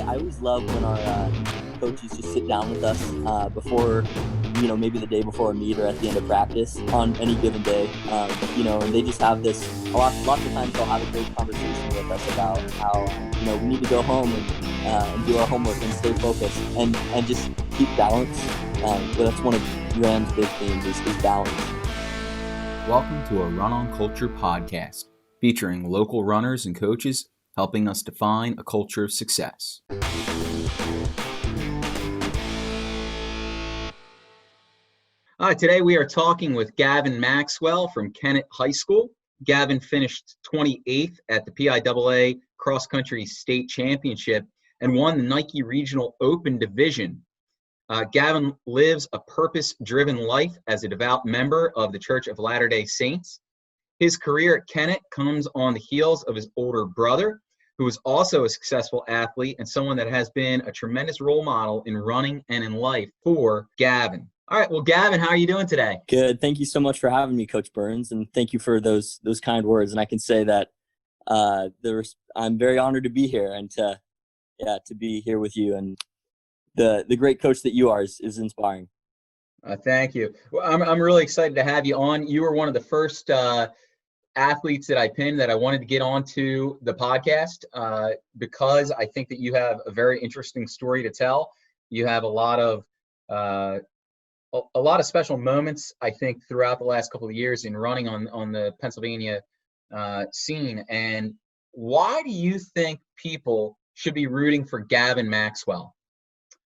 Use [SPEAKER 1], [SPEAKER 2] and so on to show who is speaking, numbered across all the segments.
[SPEAKER 1] I always love when our coaches just sit down with us before, maybe the day before a meet or at the end of practice on any given day, and they just have this, lots of times they'll have a great conversation with us about how, we need to go home and do our homework and stay focused and just keep balance. But that's one of Ram's big themes is balance.
[SPEAKER 2] Welcome to a Run On Culture podcast, featuring local runners and coaches helping us define a culture of success. Today we are talking with Gavin Maxwell from Kennett High School. Gavin finished 28th at the PIAA Cross Country State Championship and won the Nike Regional Open Division. Gavin lives a purpose-driven life as a devout member of the Church of Latter-day Saints. His career at Kennett comes on the heels of his older brother, who is also a successful athlete and someone that has been a tremendous role model in running and in life for Gavin. All right, well, Gavin, how are you doing today?
[SPEAKER 1] Good. Thank you so much for having me, Coach Burns, and thank you for those kind words. And I can say that I'm very honored to be here and to be here with you. And the great coach that you are is inspiring.
[SPEAKER 2] Thank you. Well, I'm really excited to have you on. You were one of the first athletes that I pinned that I wanted to get onto the podcast because I think that you have a very interesting story to tell. You have a lot of special moments, I think, throughout the last couple of years in running on the Pennsylvania scene. And why do you think people should be rooting for Gavin Maxwell?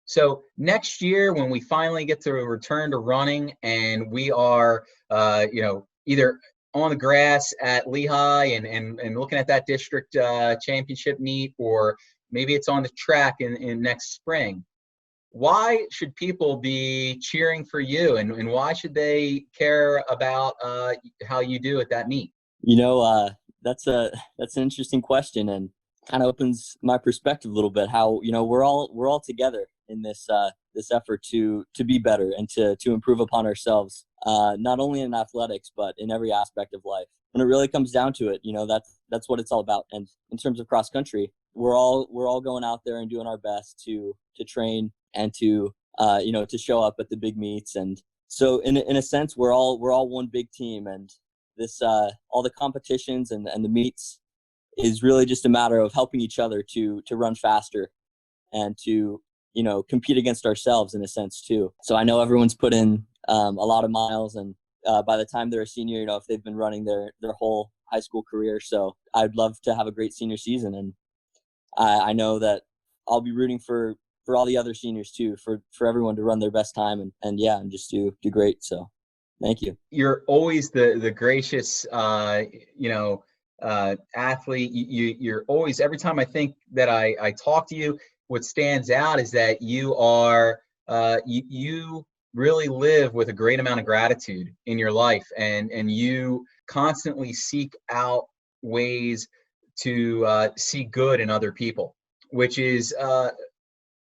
[SPEAKER 2] So next year, when we finally get to return to running and we are, either on the grass at Lehigh and looking at that district championship meet, or maybe it's on the track in next spring, why should people be cheering for you and why should they care about how you do at that meet?
[SPEAKER 1] That's an interesting question and kind of opens my perspective a little bit. How we're all together in this effort to be better and to improve upon ourselves, not only in athletics but in every aspect of life. When it really comes down to it, that's what it's all about. And in terms of cross country, we're all going out there and doing our best to train and to show up at the big meets. And so in a sense, we're all one big team. And this all the competitions and the meets is really just a matter of helping each other to run faster and to compete against ourselves in a sense too. So I know everyone's put in a lot of miles, and by the time they're a senior, if they've been running their whole high school career. So I'd love to have a great senior season, and I know that I'll be rooting for all the other seniors too, for everyone to run their best time and just do great. So thank you.
[SPEAKER 2] You're always the gracious, athlete. You're always, every time I think that I talk to you, what stands out is that you are you really live with a great amount of gratitude in your life, and you constantly seek out ways to see good in other people, which is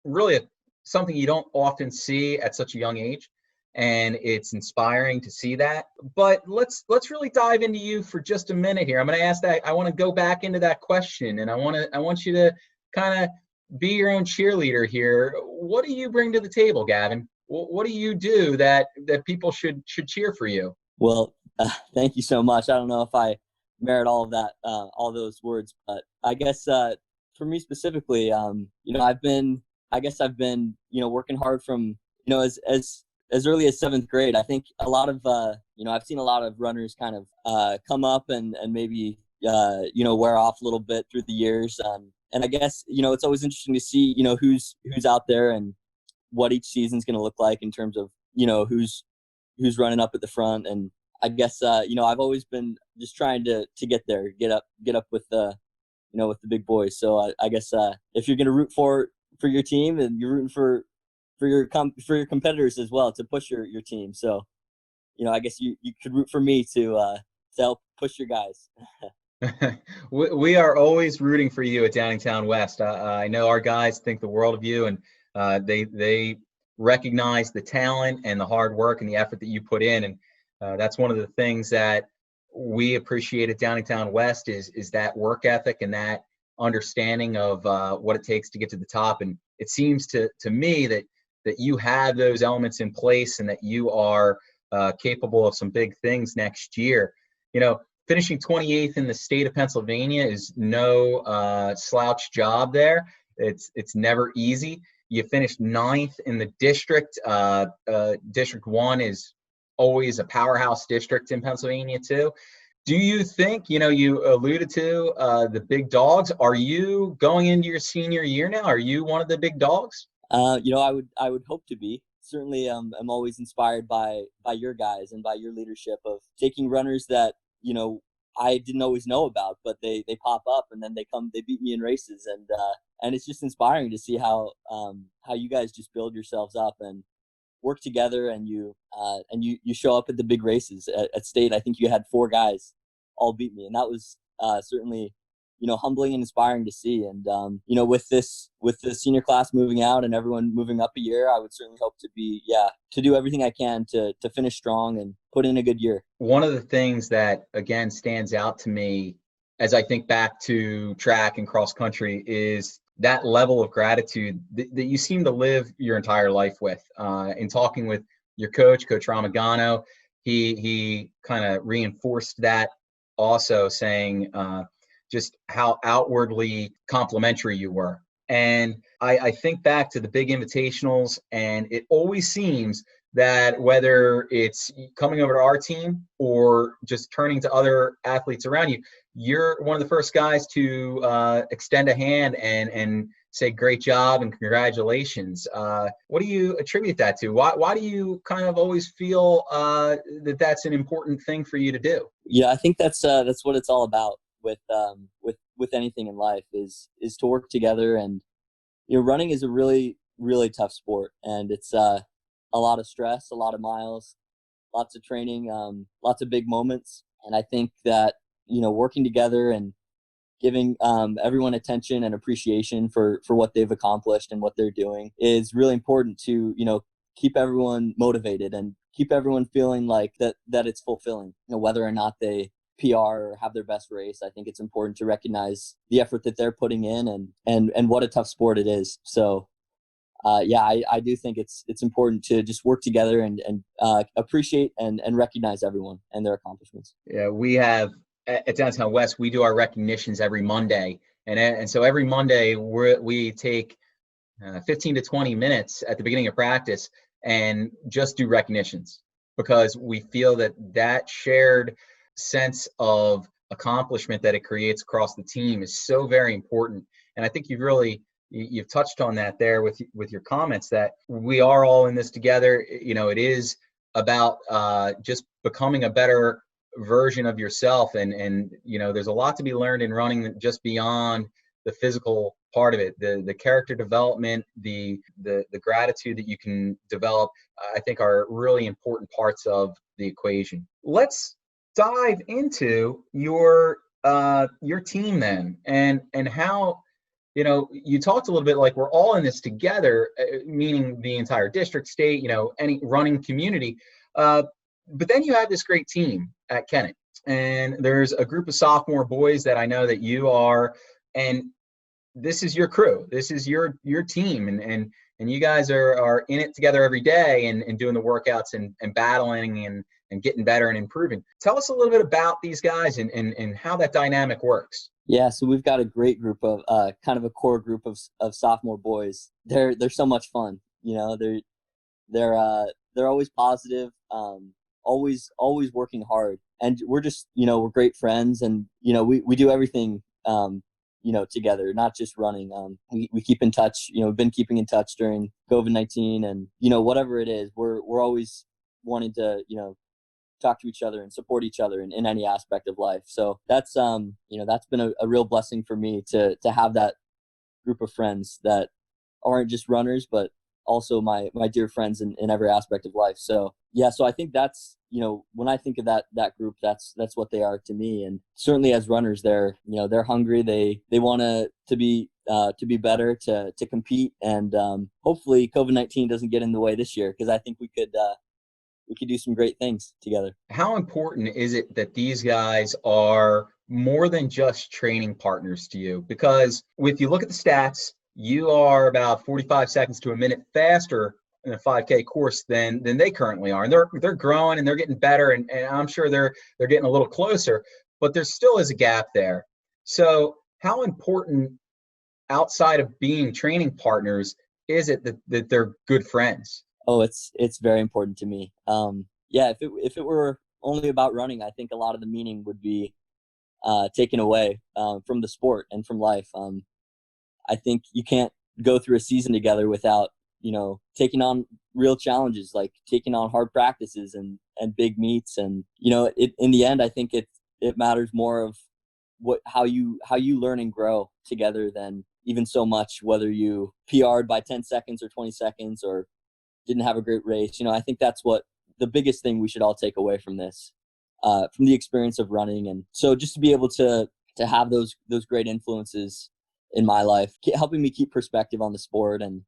[SPEAKER 2] really something you don't often see at such a young age, and it's inspiring to see that. But let's really dive into you for just a minute here. I'm going to ask that. I want to go back into that question, and I want you to kind of be your own cheerleader here. What do you bring to the table, Gavin? What do you do that people should cheer for you?
[SPEAKER 1] Well, thank you so much. I don't know if I merit all of that, all those words, but I guess for me specifically, I've been working hard from as early as 7th grade. I think a lot of I've seen a lot of runners kind of come up and maybe wear off a little bit through the years. And I guess, it's always interesting to see, who's out there and what each season's going to look like in terms of, who's running up at the front. And I guess, I've always been just trying to get there, get up with the, with the big boys. So I guess if you're going to root for your team, and you're rooting for your competitors as well to push your team. So, I guess you could root for me to help push your guys.
[SPEAKER 2] We are always rooting for you at Downingtown West. I know our guys think the world of you, and they recognize the talent and the hard work and the effort that you put in. And that's one of the things that we appreciate at Downingtown West is that work ethic and that understanding of what it takes to get to the top. And it seems to me that you have those elements in place and that you are capable of some big things next year. Finishing 28th in the state of Pennsylvania is no slouch job there. It's never easy. You finished 9th in the district. District 1 is always a powerhouse district in Pennsylvania too. Do you think, you alluded to the big dogs. Are you going into your senior year now? Are you one of the big dogs?
[SPEAKER 1] I would hope to be. Certainly, I'm always inspired by your guys and by your leadership of taking runners that, I didn't always know about, but they pop up and then they beat me in races. And it's just inspiring to see how you guys just build yourselves up and work together, and you show up at the big races at state. I think you had 4 guys all beat me, and that was certainly humbling and inspiring to see. And with the senior class moving out and everyone moving up a year, I would certainly hope to do everything I can to finish strong and put in a good year.
[SPEAKER 2] One of the things that again stands out to me as I think back to track and cross country is that level of gratitude that you seem to live your entire life with. In talking with your coach Ramagano, he kind of reinforced that also, saying just how outwardly complimentary you were. And I think back to the big invitationals, and it always seems that whether it's coming over to our team or just turning to other athletes around you, you're one of the first guys to extend a hand and say great job and congratulations. What do you attribute that to? Why do you kind of always feel that that's an important thing for you to do?
[SPEAKER 1] Yeah, I think that's what it's all about with anything in life is to work together. And running is a really, really tough sport, and it's a lot of stress, a lot of miles, lots of training, lots of big moments. And I think that working together and giving everyone attention and appreciation for what they've accomplished and what they're doing is really important to keep everyone motivated and keep everyone feeling like that it's fulfilling. Whether or not they PR or have their best race, I think it's important to recognize the effort that they're putting in and what a tough sport it is. So I do think it's important to just work together and appreciate and recognize everyone and their accomplishments.
[SPEAKER 2] Yeah, we have at Downingtown West, we do our recognitions every Monday, and so every Monday we take 15 to 20 minutes at the beginning of practice and just do recognitions, because we feel that shared sense of accomplishment that it creates across the team is so very important. And I think you've touched on that there with your comments, that we are all in this together. It is about just becoming a better version of yourself, and there's a lot to be learned in running just beyond the physical part of it. The character development, the gratitude that you can develop, I think are really important parts of the equation. Let's dive into your team then, and how you talked a little bit like we're all in this together, meaning the entire district, state, any running community. But then you have this great team at Kennett, and there's a group of sophomore boys that I know that you are, and this is your crew. This is your team, and you guys are in it together every day and doing the workouts and battling and getting better and improving. Tell us a little bit about these guys and how that dynamic works.
[SPEAKER 1] Yeah, so we've got a great group of kind of a core group of sophomore boys. They're so much fun. They're always positive, always working hard, and we're just we're great friends, and we do everything together, not just running. We keep in touch. We've been keeping in touch during COVID-19, and whatever it is, we're always wanting to talk to each other and support each other in any aspect of life. So that's that's been a real blessing for me to have that group of friends that aren't just runners, but also my dear friends in every aspect of life. So yeah, so I think that's when I think of that group, that's what they are to me. And certainly as runners, they're hungry. They want to be better, to compete, and hopefully COVID-19 doesn't get in the way this year, because I think we could do some great things together.
[SPEAKER 2] How important is it that these guys are more than just training partners to you? Because if you look at the stats, you are about 45 seconds to a minute faster in a 5K course than they currently are, and they're growing and they're getting better, and I'm sure they're getting a little closer, but there still is a gap there. So how important, outside of being training partners, is it that they're good friends?
[SPEAKER 1] Oh, it's very important to me. Yeah, if it were only about running, I think a lot of the meaning would be taken away from the sport and from life. I think you can't go through a season together without, taking on real challenges, like taking on hard practices and big meets. And, in the end, I think it matters more of how you learn and grow together than even so much whether you PR'd by 10 seconds or 20 seconds or didn't have a great race. I think that's what the biggest thing we should all take away from this, from the experience of running. And so just to be able to have those great influences in my life, helping me keep perspective on the sport, and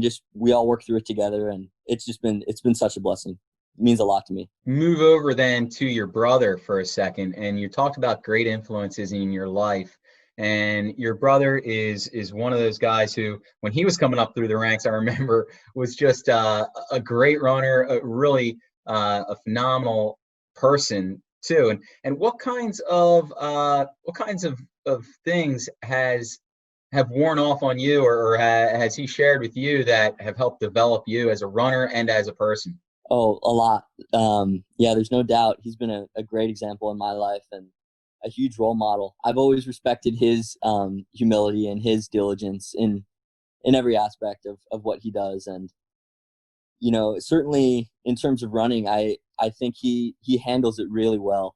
[SPEAKER 1] just we all work through it together, and it's been such a blessing. It means a lot to me.
[SPEAKER 2] Move over then to your brother for a second, and you talked about great influences in your life, and your brother is one of those guys who, when he was coming up through the ranks, I remember, was just a great runner, a phenomenal person too. And what kinds of things have worn off on you, or has he shared with you that have helped develop you as a runner and as a person?
[SPEAKER 1] Oh, a lot. Yeah, there's no doubt. He's been a great example in my life and a huge role model. I've always respected his humility and his diligence in every aspect of what he does. And, certainly in terms of running, I think he handles it really well.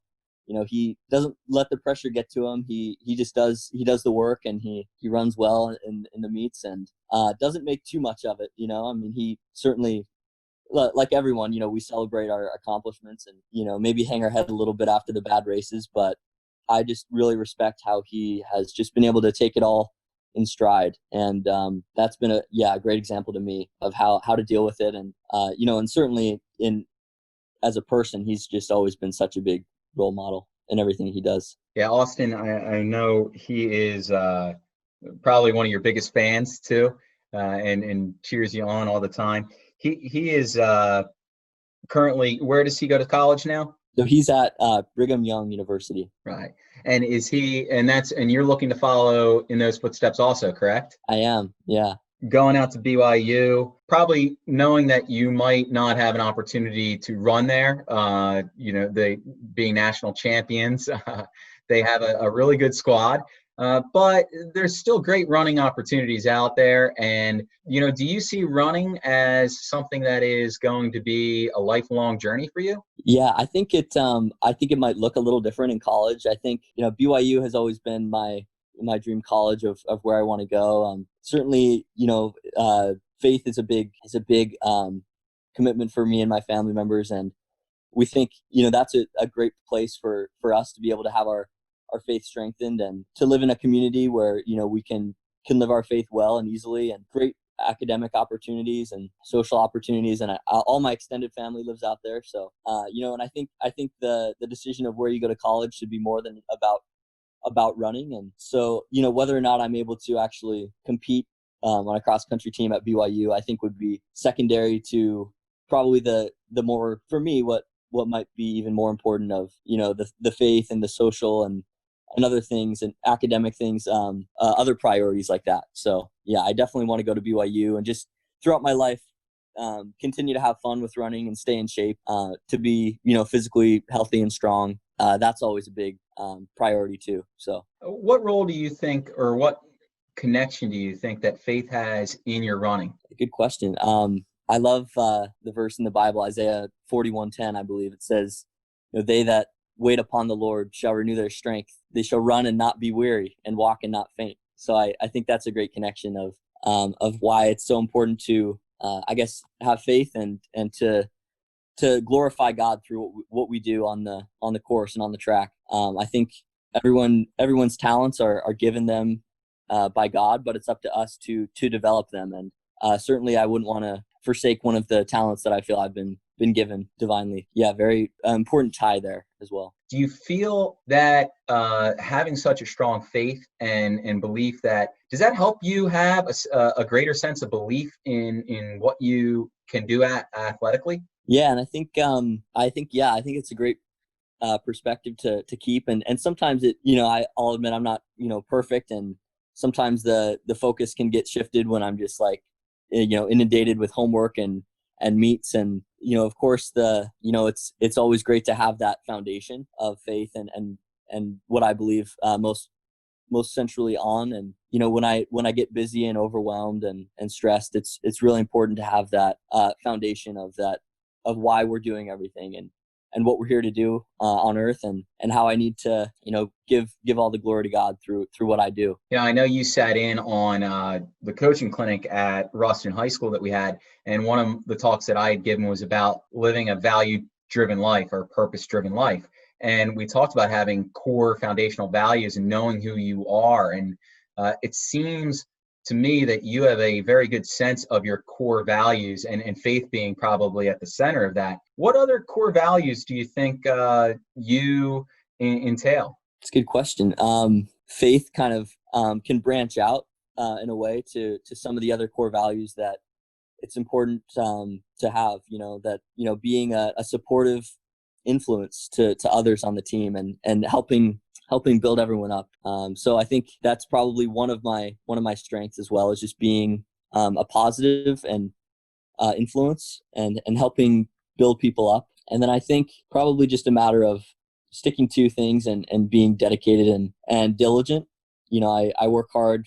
[SPEAKER 1] He doesn't let the pressure get to him. He does the work, and he runs well in the meets, and doesn't make too much of it. I mean, he certainly, like everyone, we celebrate our accomplishments and, maybe hang our head a little bit after the bad races, but I just really respect how he has just been able to take it all in stride. And that's been a great example to me of how to deal with it. And, and certainly as a person, he's just always been such a big role model in everything he does.
[SPEAKER 2] Yeah, Austin, I know he is probably one of your biggest fans too, and cheers you on all the time. He is currently, where does he go to college now?
[SPEAKER 1] So he's at Brigham Young University.
[SPEAKER 2] Right. And and you're looking to follow in those footsteps also, correct?
[SPEAKER 1] I am, yeah.
[SPEAKER 2] Going out to BYU, probably knowing that you might not have an opportunity to run there, they being national champions, they have a really good squad. But there's still great running opportunities out there. And, do you see running as something that is going to be a lifelong journey for you?
[SPEAKER 1] Yeah, I think it might look a little different in college. I think, BYU has always been my dream college of where I want to go. Certainly, faith is a big commitment for me and my family members. And we think, that's a great place for us to be able to have our faith strengthened and to live in a community where, we can live our faith well and easily, and great academic opportunities and social opportunities. And all my extended family lives out there. So, and I think the decision of where you go to college should be more than about running. And so, whether or not I'm able to actually compete on a cross country team at BYU, I think would be secondary to probably the more, for me, what might be even more important of, the faith and the social and other things and academic things, other priorities like that. So yeah, I definitely want to go to BYU and just throughout my life, continue to have fun with running and stay in shape, to be, physically healthy and strong. That's always a big priority too. So
[SPEAKER 2] what role do you think, or what connection do you think that faith has in your running?
[SPEAKER 1] Good question. I love the verse in the Bible, Isaiah 41:10, I believe. It says, they that wait upon the Lord shall renew their strength. They shall run and not be weary, and walk and not faint. So I think that's a great connection of why it's so important to, I guess, have faith and to glorify God through what we do on the course and on the track. I think everyone's talents are given them by God, but it's up to us to develop them. And certainly I wouldn't want to forsake one of the talents that I feel I've been given divinely. Yeah, very important tie there. as well.
[SPEAKER 2] Do you feel that having such a strong faith and belief, that does that help you have a greater sense of belief in what you can do athletically?
[SPEAKER 1] Yeah, and I think it's a great perspective to keep, and sometimes I'll admit I'm not perfect, and sometimes the focus can get shifted when I'm just like inundated with homework and meets, and of course it's always great to have that foundation of faith and what I believe most centrally on. And when I get busy and overwhelmed and stressed, it's really important to have that foundation of why we're doing everything, and what we're here to do on earth, and how I need to give all the glory to God through what I do.
[SPEAKER 2] I know you sat in on the coaching clinic at Ruston High School that we had, and one of the talks that I had given was about living a value-driven life or purpose-driven life. And we talked about having core foundational values and knowing who you are. And it seems to me that you have a very good sense of your core values, and faith being probably at the center of that. What other core values do you think you entail?
[SPEAKER 1] It's a good question. Faith kind of can branch out in a way to some of the other core values that it's important to have, that being a supportive influence to others on the team, and helping build everyone up. So I think that's probably one of my strengths as well, is just being a positive and influence and helping build people up. And then I think probably just a matter of sticking to things and being dedicated and diligent. I work hard.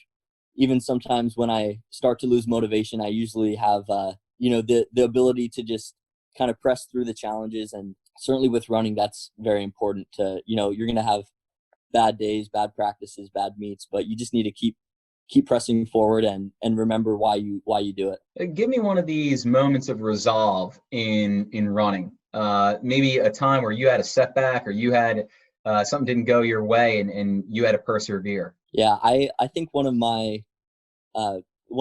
[SPEAKER 1] Even sometimes when I start to lose motivation, I usually have the ability to just kind of press through the challenges. And certainly with running, that's very important. You're going to have bad days, bad practices, bad meets, but you just need to keep pressing forward and remember why you do it.
[SPEAKER 2] Give me one of these moments of resolve in running. Maybe a time where you had a setback, or you had something didn't go your way, and you had to persevere.
[SPEAKER 1] Yeah, I think one of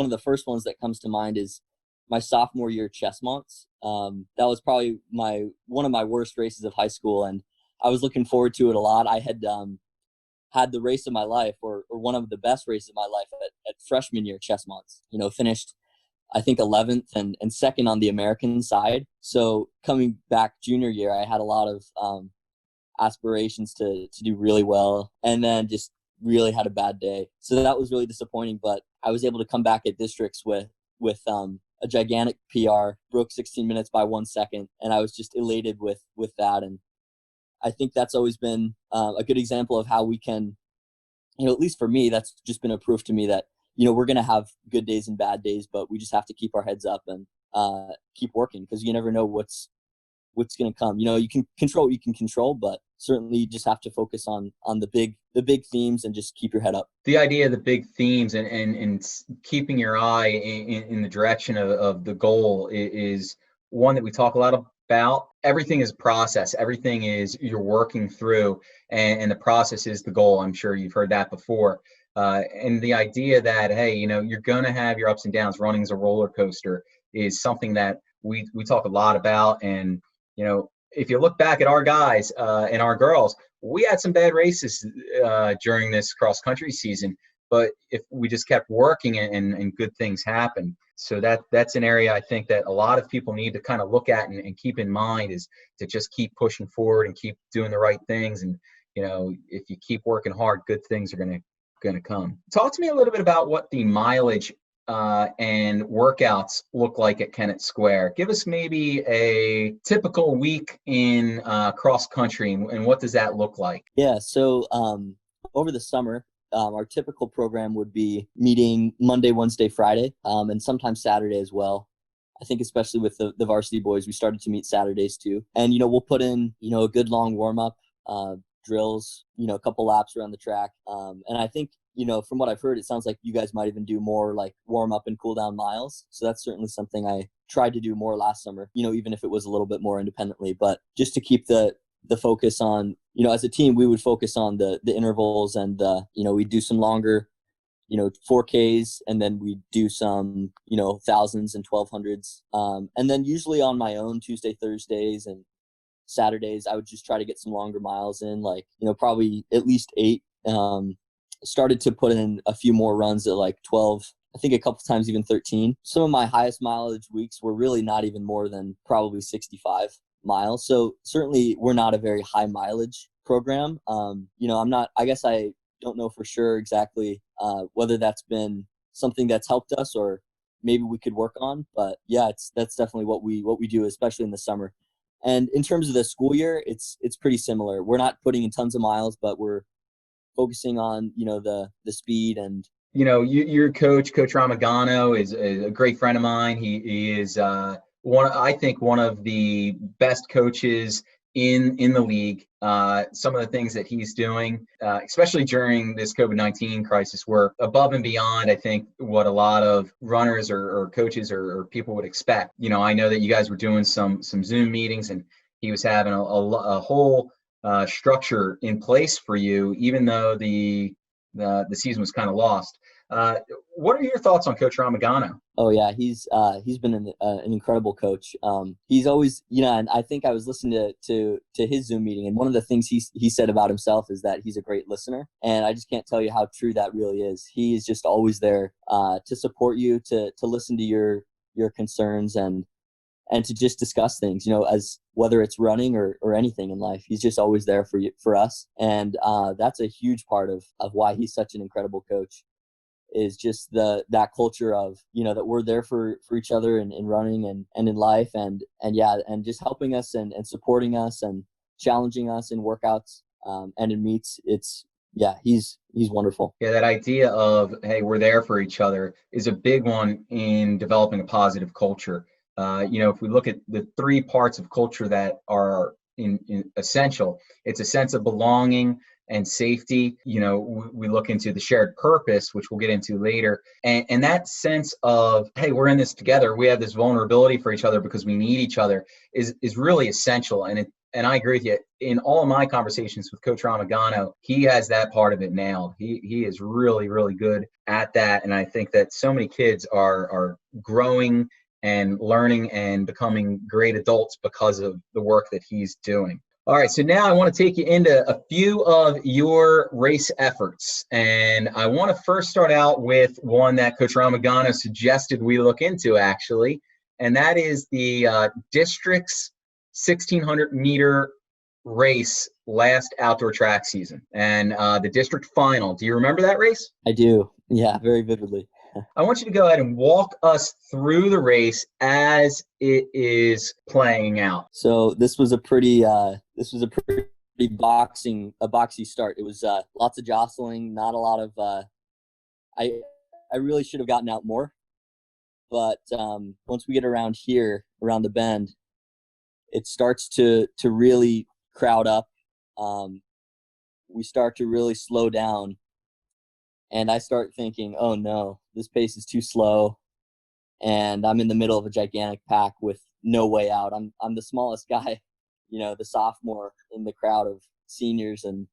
[SPEAKER 1] the first ones that comes to mind is my sophomore year Chessmonts. That was probably one of my worst races of high school, and I was looking forward to it a lot. I had had the race of my life, or one of the best races of my life at freshman year Chessmonts. Finished I think 11th and second on the American side. So coming back junior year, I had a lot of aspirations to do really well, and then just really had a bad day. So that was really disappointing, but I was able to come back at districts with a gigantic PR, broke 16 minutes by 1 second, and I was just elated with that. And I think that's always been a good example of how we can, at least for me, that's just been a proof to me that, we're going to have good days and bad days, but we just have to keep our heads up and keep working, because you never know what's going to come. You can control what you can control, but certainly you just have to focus on the big themes and just keep your head up.
[SPEAKER 2] The idea of the big themes and keeping your eye in the direction of the goal is one that we talk a lot about. Everything is process. Everything is you're working through, and the process is the goal. I'm sure you've heard that before. And the idea that, hey, you're going to have your ups and downs. Running is a roller coaster is something that we talk a lot about. And, if you look back at our guys and our girls, we had some bad races during this cross country season, but if we just kept working and good things happen. So that's an area I think that a lot of people need to kind of look at and keep in mind, is to just keep pushing forward and keep doing the right things. And, if you keep working hard, good things are going to come. Talk to me a little bit about what the mileage and workouts look like at Kennett Square. Give us maybe a typical week in cross country, and what does that look like?
[SPEAKER 1] Yeah, so over the summer, our typical program would be meeting Monday, Wednesday, Friday, and sometimes Saturday as well. I think especially with the varsity boys, we started to meet Saturdays too. And, we'll put in, a good long warm-up, drills, a couple laps around the track. And I think, from what I've heard, it sounds like you guys might even do more like warm up and cool down miles. So that's certainly something I tried to do more last summer, even if it was a little bit more independently, but just to keep the focus on, as a team, we would focus on the intervals, and we do some longer, 4Ks, and then we do some, thousands and 1200s. And then usually on my own Tuesday, Thursdays, and Saturdays, I would just try to get some longer miles in, like, probably at least 8. Started to put in a few more runs at like 12, I think a couple times even 13. Some of my highest mileage weeks were really not even more than probably 65 miles. So certainly we're not a very high mileage program. I guess I don't know for sure exactly whether that's been something that's helped us or maybe we could work on. But yeah, that's definitely what we do, especially in the summer. And in terms of the school year, it's pretty similar. We're not putting in tons of miles, but we're focusing on, the speed. And
[SPEAKER 2] your coach Ramagano is a great friend of mine. He is one of the best coaches in the league. Some of the things that he's doing, especially during this COVID-19 crisis, were above and beyond, I think, what a lot of runners or coaches or people would expect. I know that you guys were doing some Zoom meetings, and he was having a whole structure in place for you, even though the season was kind of lost. What are your thoughts on Coach Ramagano?
[SPEAKER 1] Oh yeah, he's been an incredible coach. He's always, and I think I was listening to his Zoom meeting, and one of the things he said about himself is that he's a great listener, and I just can't tell you how true that really is. He is just always there to support you, to listen to your concerns, and to just discuss things, as whether it's running or anything in life. He's just always there for us. And that's a huge part of why he's such an incredible coach, is just that culture of, that we're there for each other in running and in life, and just helping us and supporting us and challenging us in workouts and in meets. He's wonderful.
[SPEAKER 2] Yeah, that idea of, hey, we're there for each other is a big one in developing a positive culture. If we look at the 3 parts of culture that are in essential, it's a sense of belonging and safety. We look into the shared purpose, which we'll get into later. And that sense of, hey, we're in this together. We have this vulnerability for each other because we need each other is really essential. And I agree with you. In all of my conversations with Coach Ramagano, he has that part of it nailed. He is really, really good at that. And I think that so many kids are growing and learning and becoming great adults because of the work that he's doing. All right, so now I want to take you into a few of your race efforts. And I want to first start out with one that Coach Ramagano suggested we look into, actually, and that is the district's 1,600-meter race last outdoor track season, and the district final. Do you remember that race?
[SPEAKER 1] I do, yeah, very vividly.
[SPEAKER 2] I want you to go ahead and walk us through the race as it is playing out.
[SPEAKER 1] So this was a pretty boxy start. It was lots of jostling, not a lot of. I really should have gotten out more, but once we get around the bend, it starts to really crowd up. We start to really slow down. And I start thinking, oh no, this pace is too slow, and I'm in the middle of a gigantic pack with no way out. I'm the smallest guy, the sophomore in the crowd of seniors and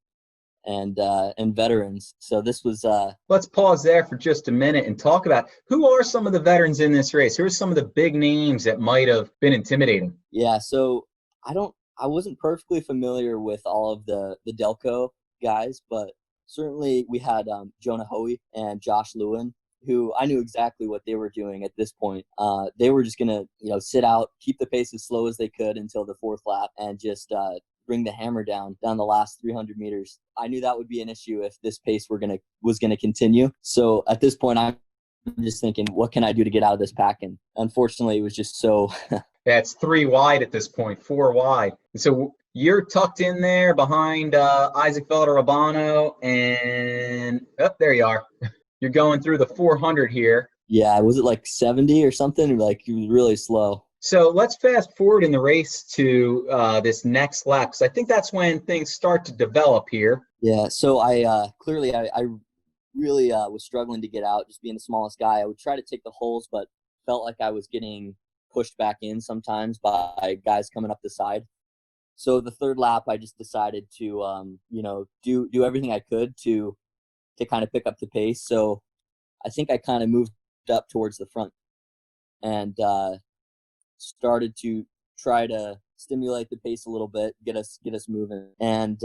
[SPEAKER 1] veterans. So this was.
[SPEAKER 2] Let's pause there for just a minute and talk about who are some of the veterans in this race. Who are some of the big names that might have been intimidating?
[SPEAKER 1] Yeah, so I wasn't perfectly familiar with all of the Delco guys, but certainly we had Jonah Hoey and Josh Lewin, who I knew exactly what they were doing at this point. They were just going to, sit out, keep the pace as slow as they could until the 4th lap, and just bring the hammer down the last 300 meters. I knew that would be an issue if this pace was going to continue. So at this point, I'm just thinking, what can I do to get out of this pack? And unfortunately, it was just so.
[SPEAKER 2] That's 3 wide at this point, 4 wide. So you're tucked in there behind Isaac Valderrabano, and there you are. You're going through the 400 here.
[SPEAKER 1] Yeah, was it like 70 or something? Like, it was really slow.
[SPEAKER 2] So let's fast forward in the race to this next lap, because I think that's when things start to develop here.
[SPEAKER 1] Yeah, so I clearly really was struggling to get out, just being the smallest guy. I would try to take the holes, but felt like I was getting pushed back in sometimes by guys coming up the side. So the 3rd lap, I just decided to, do everything I could to kind of pick up the pace. So I think I kind of moved up towards the front and started to try to stimulate the pace a little bit, get us moving. And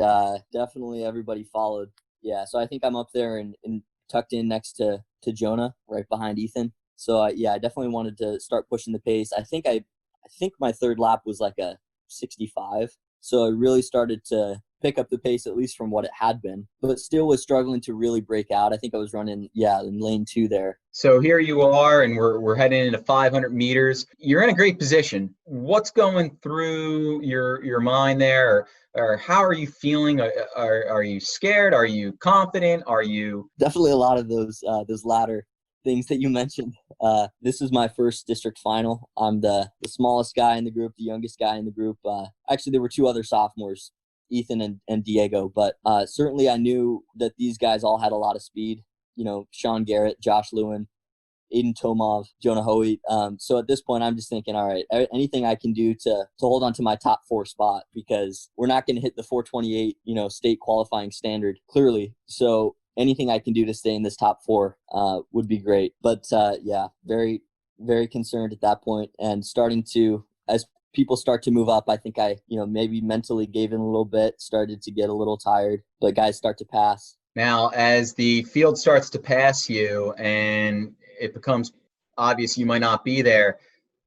[SPEAKER 1] definitely everybody followed. Yeah, so I think I'm up there and tucked in next to Jonah, right behind Ethan. So yeah, I definitely wanted to start pushing the pace. I think my third lap was like a 65. So I really started to pick up the pace, at least from what it had been, but still was struggling to really break out. I think I was running, in lane 2 there.
[SPEAKER 2] So here you are, and we're heading into 500 meters. You're in a great position. What's going through your mind there, or how are you feeling? Are you scared? Are you confident? Are you
[SPEAKER 1] definitely a lot of those latter things that you mentioned. This is my first district final. I'm the smallest guy in the group, the youngest guy in the group. Actually, there were 2 other sophomores, Ethan and Diego, but certainly I knew that these guys all had a lot of speed. Sean Garrett, Josh Lewin, Aiden Tomov, Jonah Hoyt. So at this point, I'm just thinking, all right, anything I can do to hold on to my top 4 spot, because we're not going to hit the 428, state qualifying standard, clearly. So anything I can do to stay in this top 4 would be great. But yeah, very, very concerned at that point, and starting to, as people start to move up, I think I, maybe mentally gave in a little bit, started to get a little tired, but guys start to pass.
[SPEAKER 2] Now, as the field starts to pass you and it becomes obvious you might not be there,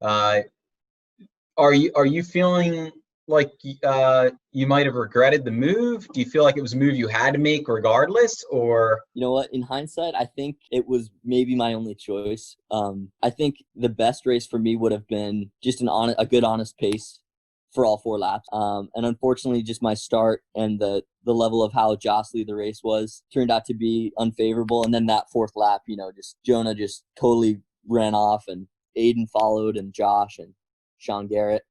[SPEAKER 2] are you feeling like you might have regretted the move? Do you feel like it was a move you had to make regardless, or?
[SPEAKER 1] You know what? In hindsight, I think it was maybe my only choice. I think the best race for me would have been just a good, honest pace for all 4 laps. And unfortunately, just my start and the level of how jostly the race was turned out to be unfavorable. And then that 4th lap, just Jonah just totally ran off, and Aiden followed, and Josh and Sean Garrett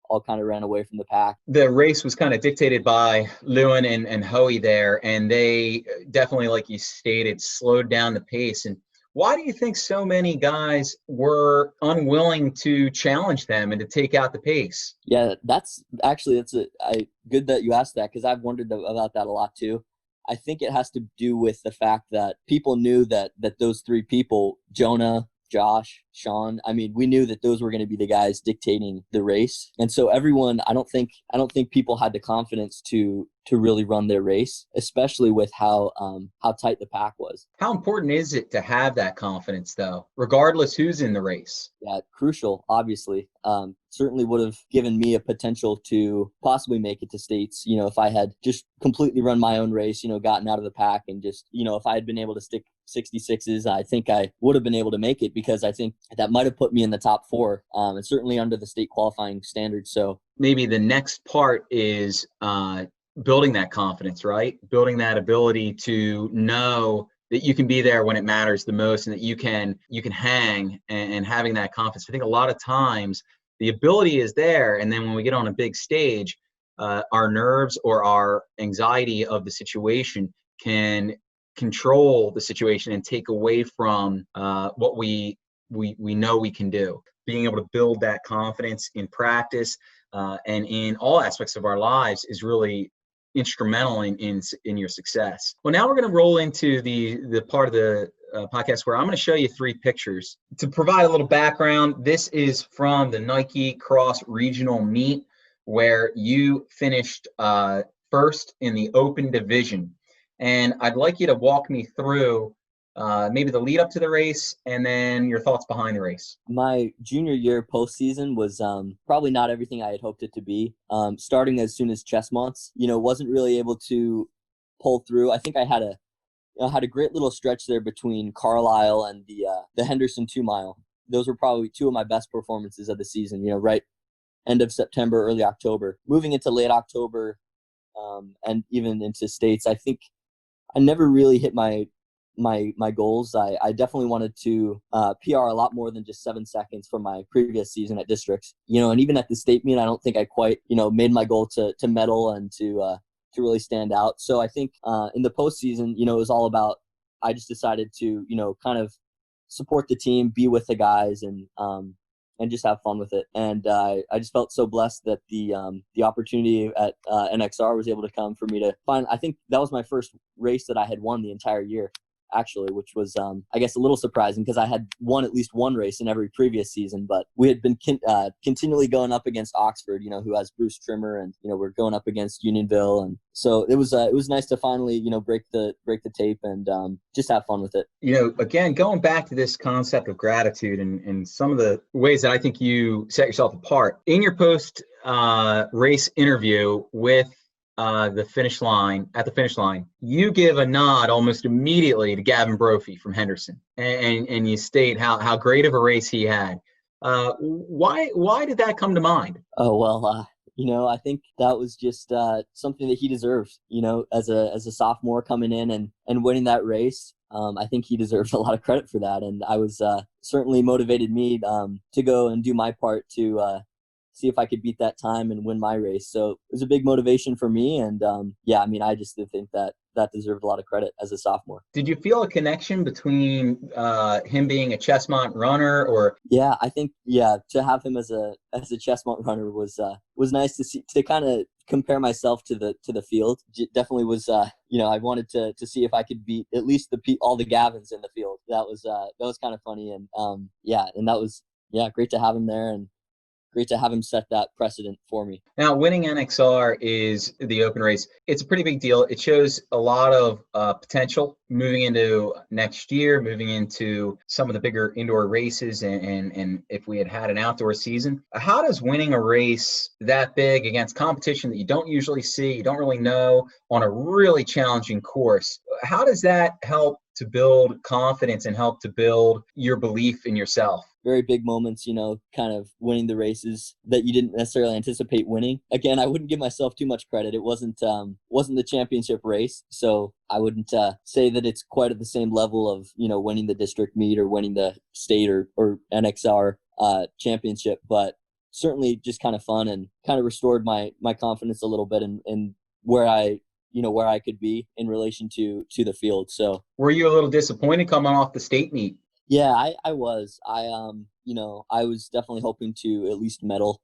[SPEAKER 1] all kind of ran away from the pack.
[SPEAKER 2] The race was kind of dictated by Lewin and Hoey there, and they definitely, like you stated, slowed down the pace. And why do you think so many guys were unwilling to challenge them and to take out the pace?
[SPEAKER 1] Yeah, that's good that you asked that, because I've wondered about that a lot too. I think it has to do with the fact that people knew that those 3 people, Jonah, Josh, Sean, we knew that those were going to be the guys dictating the race. And so everyone, I don't think people had the confidence to really run their race, especially with how tight the pack was.
[SPEAKER 2] How important is it to have that confidence, though, regardless who's in the race?
[SPEAKER 1] Yeah, crucial, obviously. Certainly would have given me a potential to possibly make it to states, if I had just completely run my own race, gotten out of the pack, and just, if I had been able to stick 66s, I think I would have been able to make it, because I think that might have put me in the top 4, and certainly under the state qualifying standards. So
[SPEAKER 2] maybe the next part is building that confidence, right? Building that ability to know that you can be there when it matters the most, and that you can hang, and having that confidence. I think a lot of times the ability is there, and then when we get on a big stage, our nerves or our anxiety of the situation can control the situation and take away from what we know we can do. Being able to build that confidence in practice and in all aspects of our lives is really instrumental in your success. Well, now we're going to roll into the part of the podcast where I'm going to show you 3 pictures. To provide a little background, this is from the Nike Cross Regional Meet, where you finished first in the open division. And I'd like you to walk me through maybe the lead up to the race, and then your thoughts behind the race.
[SPEAKER 1] My junior year postseason was probably not everything I had hoped it to be. Starting as soon as Chestmonts, wasn't really able to pull through. I think I had a great little stretch there between Carlisle and the Henderson 2 mile. Those were probably 2 of my best performances of the season. Right end of September, early October. Moving into late October, and even into states, I think I never really hit my goals. I definitely wanted to PR a lot more than just 7 seconds from my previous season at districts. And even at the state meet, I don't think I quite made my goal to medal and to really stand out. So I think in the postseason, it was all about, I just decided to kind of support the team, be with the guys, and just have fun with it. And I just felt so blessed that the opportunity at NXR was able to come for me to find. I think that was my first race that I had won the entire year. actually, which was, I guess, a little surprising because I had won at least one race in every previous season. But we had been continually going up against Oxford, who has Bruce Trimmer, and we're going up against Unionville, and so it was nice to finally break the tape and just have fun with it.
[SPEAKER 2] Again, going back to this concept of gratitude and some of the ways that I think you set yourself apart in your post race interview with at the finish line, you give a nod almost immediately to Gavin Brophy from Henderson, and you state how great of a race he had. Why did that come to mind?
[SPEAKER 1] Oh, well, I think that was just something that he deserves, as a sophomore coming in and winning that race. I think he deserves a lot of credit for that. And I was certainly motivated me to go and do my part to see if I could beat that time and win my race. So it was a big motivation for me. And I just think that deserved a lot of credit as a sophomore.
[SPEAKER 2] Did you feel a connection between him being a Chestmont runner, or?
[SPEAKER 1] Yeah, I think to have him as a Chestmont runner was nice to see, to kind of compare myself to the field. It definitely was I wanted to see if I could beat at least all the Gavins in the field. That was kind of funny, and and that was great to have him there, and great to have him set that precedent for me.
[SPEAKER 2] Now, winning NXR is the open race. It's a pretty big deal. It shows a lot of potential moving into next year, moving into some of the bigger indoor races, and if we had an outdoor season. How does winning a race that big against competition that you don't usually see, you don't really know, on a really challenging course, how does that help to build confidence and help to build your belief in yourself?
[SPEAKER 1] Very big moments, kind of winning the races that you didn't necessarily anticipate winning. Again, I wouldn't give myself too much credit. It wasn't the championship race, so I wouldn't say that it's quite at the same level of winning the district meet or winning the state or NXR championship, but certainly just kind of fun and kind of restored my confidence a little bit in where I could be in relation to the field. So,
[SPEAKER 2] were you a little disappointed coming off the state meet?
[SPEAKER 1] Yeah, I was. I was definitely hoping to at least medal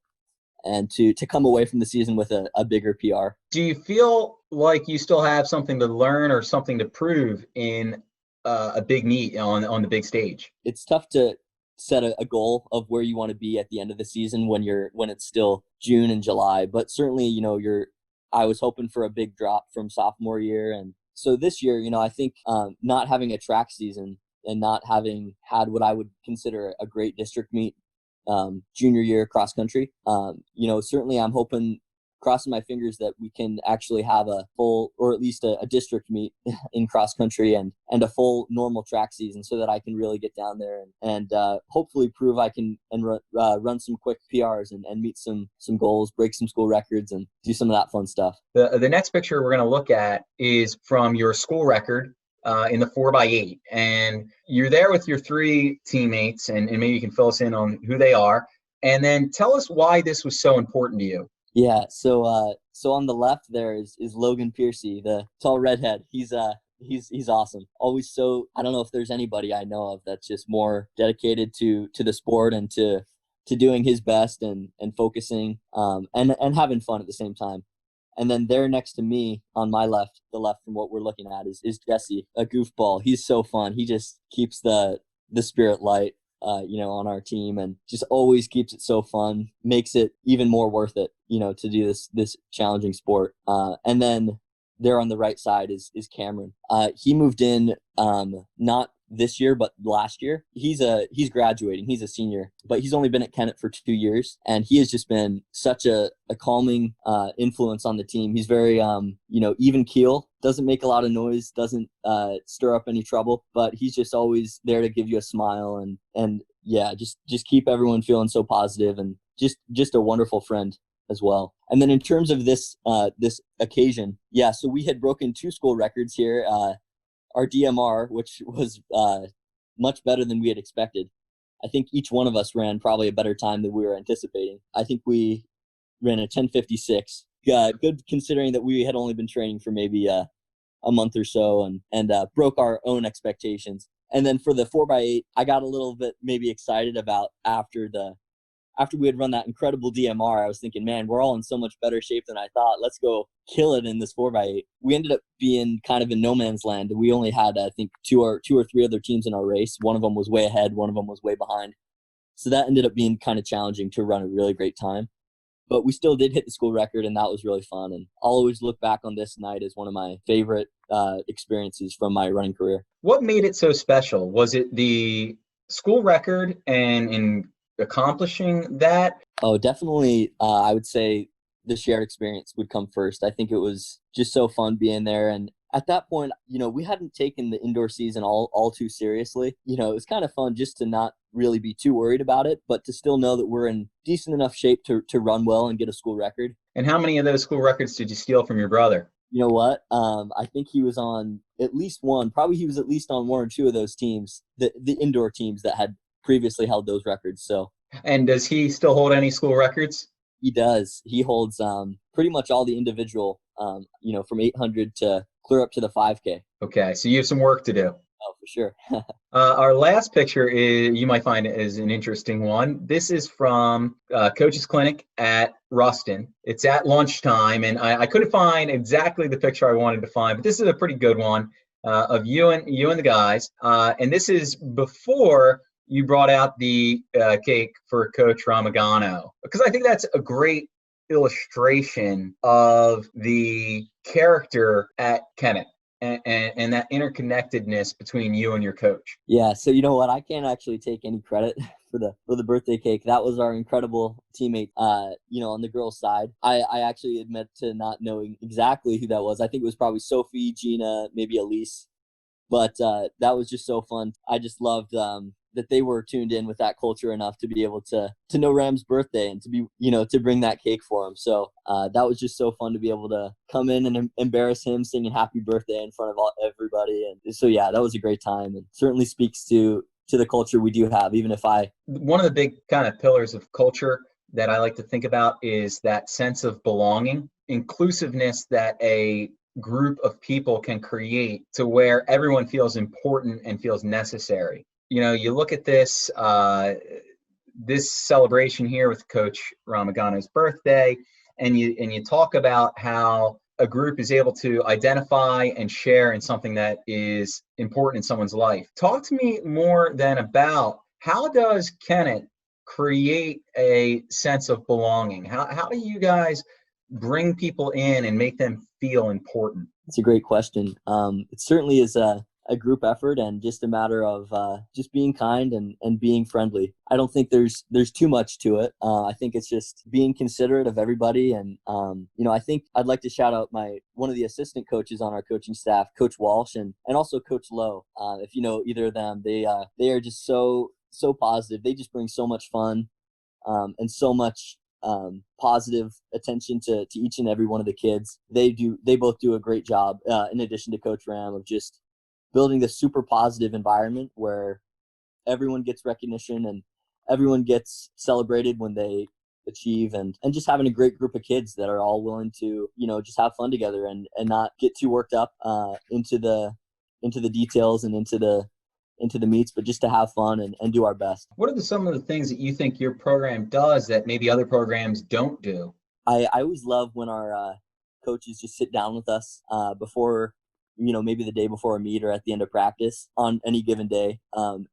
[SPEAKER 1] and to come away from the season with a bigger PR.
[SPEAKER 2] Do you feel like you still have something to learn or something to prove in a big meet on the big stage?
[SPEAKER 1] It's tough to set a goal of where you want to be at the end of the season when it's still June and July, but certainly, I was hoping for a big drop from sophomore year, and so this year, I think not having a track season and not having had what I would consider a great district meet junior year cross country, certainly I'm hoping, crossing my fingers, that we can actually have a full, or at least a district meet in cross country and a full normal track season, so that I can really get down there and hopefully prove I can run some quick PRs and meet some goals, break some school records, and do some of that fun stuff.
[SPEAKER 2] The next picture we're going to look at is from your school record in the 4x8, and you're there with your three teammates, and maybe you can fill us in on who they are, and then tell us why this was so important to you.
[SPEAKER 1] Yeah, so on the left there is Logan Piercy, the tall redhead. He's awesome. Always so, I don't know if there's anybody I know of that's just more dedicated to the sport and to doing his best and focusing and having fun at the same time. And then there next to me on my left, the left from what we're looking at, is Jesse, a goofball. He's so fun. He just keeps the spirit light, on our team, and just always keeps it so fun, makes it even more worth it, to do this challenging sport. And then there on the right side is Cameron. He moved in not this year, but last year. He's graduating. He's a senior, but he's only been at Kennett for 2 years, and he has just been such a calming influence on the team. He's very even keel, doesn't make a lot of noise, doesn't stir up any trouble, but he's just always there to give you a smile and just keep everyone feeling so positive, and just a wonderful friend as well. And then in terms of this occasion, so we had broken 2 school records here. Our DMR, which was much better than we had expected. I think each one of us ran probably a better time than we were anticipating. I think we ran a 10:56. Good considering that we had only been training for maybe a month or so, and broke our own expectations. And then for the 4x8, I got a little bit maybe excited about after after we had run that incredible DMR, I was thinking, man, we're all in so much better shape than I thought. Let's go kill it in this 4x8. We ended up being kind of in no man's land. We only had, I think, two or three other teams in our race. One of them was way ahead. One of them was way behind. So that ended up being kind of challenging to run a really great time. But we still did hit the school record, and that was really fun. And I'll always look back on this night as one of my favorite experiences from my running career.
[SPEAKER 2] What made it so special? Was it the school record and in accomplishing that?
[SPEAKER 1] Oh, definitely. I would say the shared experience would come first. I think it was just so fun being there. And at that point, we hadn't taken the indoor season all too seriously. It was kind of fun just to not really be too worried about it, but to still know that we're in decent enough shape to run well and get a school record.
[SPEAKER 2] And how many of those school records did you steal from your brother?
[SPEAKER 1] You know what? I think he was on at least one. Probably he was at least on one or two of those teams, the indoor teams that had previously held those records. So.
[SPEAKER 2] And does he still hold any school records?
[SPEAKER 1] He does. He holds pretty much all the individual, from 800 to clear up to the 5K.
[SPEAKER 2] Okay, so you have some work to do.
[SPEAKER 1] Oh, for sure.
[SPEAKER 2] Our last picture you might find it is an interesting one. This is from Coach's Clinic at Ruston. It's at lunchtime, and I couldn't find exactly the picture I wanted to find, but this is a pretty good one of you and the guys. And this is before you brought out the cake for Coach Ramagano, because I think that's a great illustration of the character at Kennett and that interconnectedness between you and your coach.
[SPEAKER 1] Yeah, so you know what? I can't actually take any credit for the birthday cake. That was our incredible teammate, on the girls' side. I actually admit to not knowing exactly who that was. I think it was probably Sophie, Gina, maybe Elise. But that was just so fun. I just loved that they were tuned in with that culture enough to be able to know Ram's birthday and to be, to bring that cake for him. So that was just so fun to be able to come in and embarrass him singing happy birthday in front of everybody. And so, yeah, that was a great time, and certainly speaks to the culture we do have, even if
[SPEAKER 2] one of the big kind of pillars of culture that I like to think about is that sense of belonging, inclusiveness that a group of people can create to where everyone feels important and feels necessary. You look at this this celebration here with Coach Ramagano's birthday, and you talk about how a group is able to identify and share in something that is important in someone's life. Talk to me more then about how does Kennett create a sense of belonging? How do you guys bring people in and make them feel important?
[SPEAKER 1] It's a great question. It certainly is a group effort, and just a matter of just being kind and being friendly. I don't think there's too much to it. I think it's just being considerate of everybody. And, I think I'd like to shout out one of the assistant coaches on our coaching staff, Coach Walsh, and also Coach Lowe. If you know either of them, they are just so positive. They just bring so much fun and so much positive attention to each and every one of the kids. They both do a great job, in addition to Coach Ram, of just building this super positive environment where everyone gets recognition and everyone gets celebrated when they achieve, and just having a great group of kids that are all willing to, just have fun together and not get too worked up into the details and into the meets, but just to have fun and do our best.
[SPEAKER 2] What are some of the things that you think your program does that maybe other programs don't do?
[SPEAKER 1] I always love when our coaches just sit down with us before, maybe the day before a meet or at the end of practice on any given day, and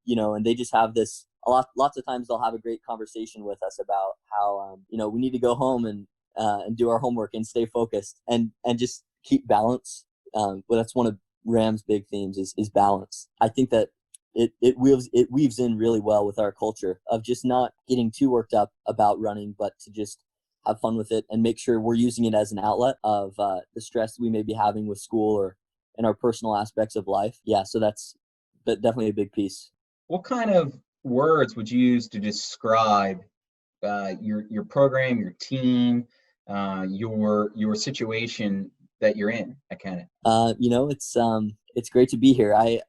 [SPEAKER 1] they just have this, lots of times they'll have a great conversation with us about how, we need to go home and do our homework and stay focused and just keep balance. But that's one of Ram's big themes is balance. I think that it weaves in really well with our culture of just not getting too worked up about running, but to just have fun with it and make sure we're using it as an outlet of the stress we may be having with school or in our personal aspects of life. Yeah, so that's definitely a big piece.
[SPEAKER 2] What kind of words would you use to describe your program, your team, your situation that you're in at Kennett?
[SPEAKER 1] It's great to be here. I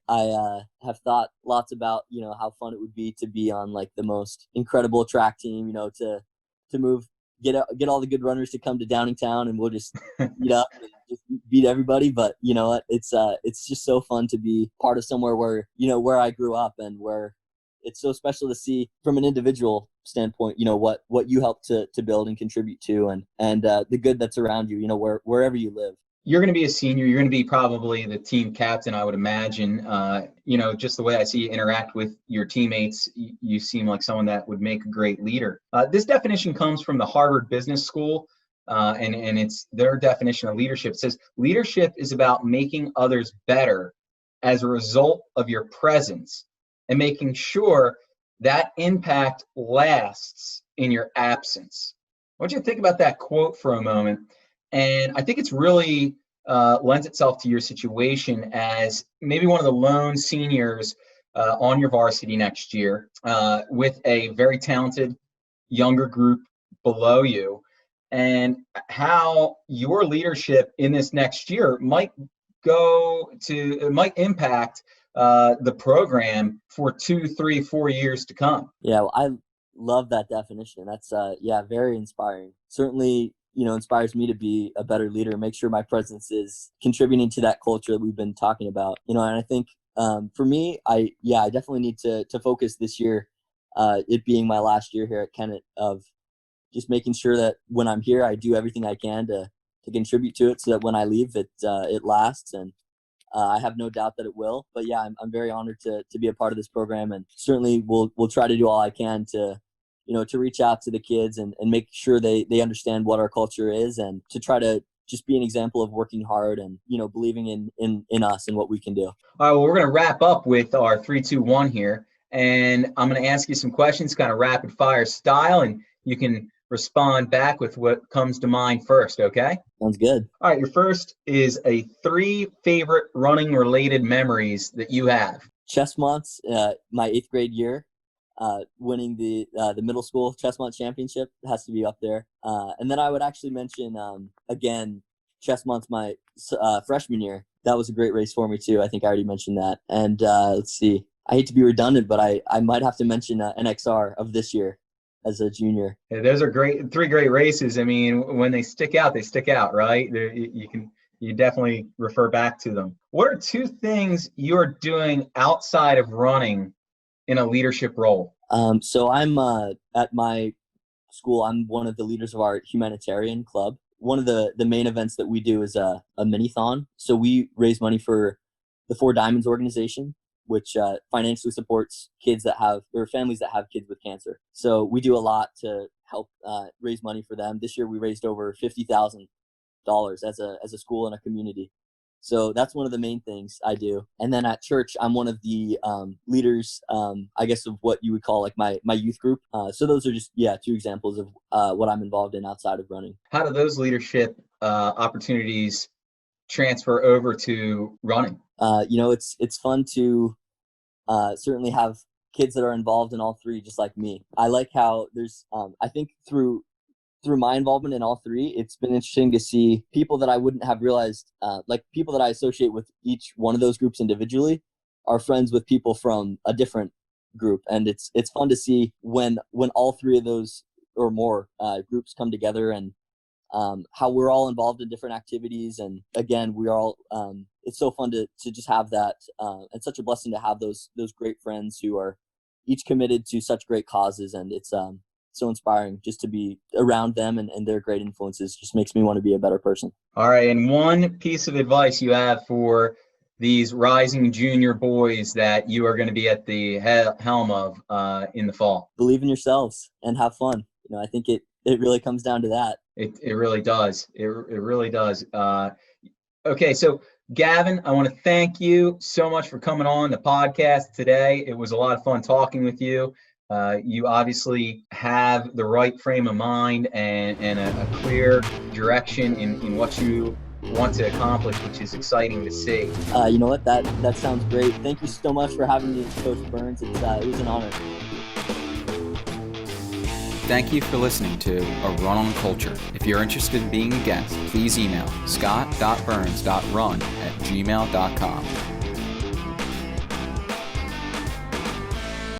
[SPEAKER 1] have thought lots about, how fun it would be to be on like the most incredible track team, to move, get all the good runners to come to Downingtown, and we'll just beat up and just beat everybody. But you know what? It's just so fun to be part of somewhere where, where I grew up and where it's so special to see from an individual standpoint, what you help to build and contribute to, and the good that's around you, wherever you live.
[SPEAKER 2] You're going to be a senior. You're going to be probably the team captain, I would imagine. Just the way I see you interact with your teammates, you seem like someone that would make a great leader. This definition comes from the Harvard Business School, and it's their definition of leadership. It says, leadership is about making others better as a result of your presence and making sure that impact lasts in your absence. I want you to think about that quote for a moment. And I think it's really lends itself to your situation as maybe one of the lone seniors on your varsity next year with a very talented younger group below you, and how your leadership in this next year might impact the program for 2, 3, 4 years to come.
[SPEAKER 1] Yeah, well, I love that definition. That's very inspiring. Certainly, inspires me to be a better leader, make sure my presence is contributing to that culture that we've been talking about. And I think for me, I definitely need to focus this year, it being my last year here at Kennett, of just making sure that when I'm here, I do everything I can to contribute to it, so that when I leave, it lasts. And I have no doubt that it will. But yeah, I'm very honored to be a part of this program, and certainly we'll try to do all I can to reach out to the kids and make sure they understand what our culture is, and to try to just be an example of working hard and, believing in us and what we can do.
[SPEAKER 2] All right, well, we're going to wrap up with our 3, 2, 1 here. And I'm going to ask you some questions, kind of rapid fire style, and you can respond back with what comes to mind first, okay?
[SPEAKER 1] Sounds good.
[SPEAKER 2] All right, your first is a 3 favorite running related memories that you have.
[SPEAKER 1] Chestmont's, my 8th grade year. Winning the middle school Chestmont championship has to be up there. And then I would actually mention, again, Chestmont's my freshman year. That was a great race for me too. I think I already mentioned that. And let's see, I hate to be redundant, but I might have to mention NXR of this year as a junior.
[SPEAKER 2] Yeah, those are 3 great races. I mean, when they stick out, right? You definitely refer back to them. What are 2 things you're doing outside of running in a leadership role?
[SPEAKER 1] So I'm at my school, I'm one of the leaders of our humanitarian club. One of the main events that we do is a mini-thon. So we raise money for the 4 Diamonds organization, which financially supports kids that have, or families that have kids with cancer. So we do a lot to help raise money for them. This year we raised over $50,000 as a school and a community. So that's one of the main things I do. And then at church, I'm one of the leaders, I guess, of what you would call like my youth group. So those are just, 2 examples of what I'm involved in outside of running.
[SPEAKER 2] How do those leadership opportunities transfer over to running?
[SPEAKER 1] It's fun to certainly have kids that are involved in all 3, just like me. I like how there's, I think through my involvement in all 3, it's been interesting to see people that I wouldn't have realized, like people that I associate with each one of those groups individually are friends with people from a different group. And it's fun to see when all 3 of those or more groups come together, and how we're all involved in different activities. And again, we are all, it's so fun to just have that, and such a blessing to have those great friends who are each committed to such great causes. And it's so inspiring just to be around them, and their great influences just makes me want to be a better person.
[SPEAKER 2] All right. And one piece of advice you have for these rising junior boys that you are going to be at the helm of in the fall?
[SPEAKER 1] Believe in yourselves and have fun. I think it really comes down to that.
[SPEAKER 2] It really does. It really does. Okay. So Gavin, I want to thank you so much for coming on the podcast today. It was a lot of fun talking with you. You obviously have the right frame of mind and a clear direction in what you want to accomplish, which is exciting to see.
[SPEAKER 1] You know what? That sounds great. Thank you so much for having me, Coach Burns. It was an honor.
[SPEAKER 3] Thank you for listening to A Run on Culture. If you're interested in being a guest, please email scott.burns.run@gmail.com.